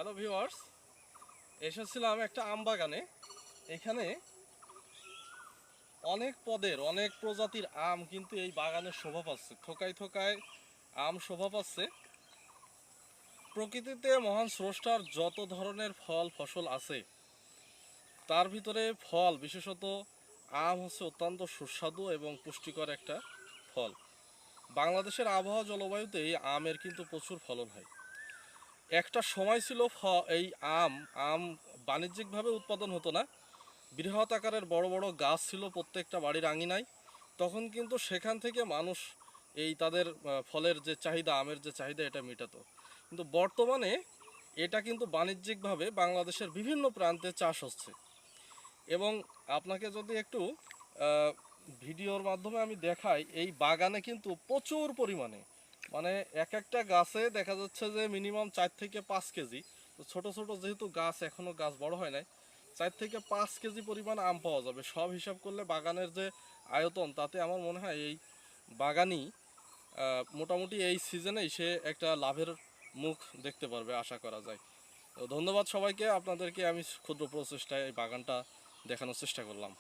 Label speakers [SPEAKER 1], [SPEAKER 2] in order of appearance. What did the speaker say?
[SPEAKER 1] Hello viewers, এসেছিলাম একটা আম বাগানে। এখানে অনেক পদের অনেক প্রজাতির আম কিন্তু এই বাগানে শোভা পাচ্ছে, থোকায় থোকায় আম শোভা পাচ্ছে। প্রকৃতিতে মহান স্রষ্টার যত ধরনের ফল ফসল আছে তার ভিতরে ফল বিশেষত আম হচ্ছে অত্যন্ত সুস্বাদু এবং পুষ্টিকর একটা ফল। বাংলাদেশের আবহাওয়া জলবায়ুতে এই আমের কিন্তু প্রচুর ফলন হয়। একটা সময় ছিল এই আম আম বাণিজ্যিকভাবে উৎপাদন হতো না, বৃহৎ আকারের বড় বড় গাছ ছিল প্রত্যেকটা বাড়ির আঙিনায়। তখন কিন্তু সেখান থেকে মানুষ এই তাদের ফলের যে চাহিদা, আমের যে চাহিদা, এটা মেটাতো। কিন্তু বর্তমানে এটা কিন্তু বাণিজ্যিকভাবে বাংলাদেশের বিভিন্ন প্রান্তে চাষ হচ্ছে। এবং আপনাকে যদি একটু আহ, ভিডিওর মাধ্যমে আমি দেখাই, এই বাগানে কিন্তু প্রচুর পরিমাণে, মানে এক একটা গাছে দেখা যাচ্ছে যে মিনিমাম 4 থেকে 5 কেজি। তো ছোটো ছোটো যেহেতু গাছ, এখনও গাছ বড় হয় নাই, 4 থেকে 5 কেজি পরিমাণ আম পাওয়া যাবে। সব হিসাব করলে বাগানের যে আয়তন, তাতে আমার মনে হয় এই বাগানই মোটামুটি এই সিজনেই সে একটা লাভের মুখ দেখতে পারবে, আশা করা যায়। তো ধন্যবাদ সবাইকে, আপনাদেরকে আমি ক্ষুদ্র প্রচেষ্টায় এই বাগানটা দেখানোর চেষ্টা করলাম।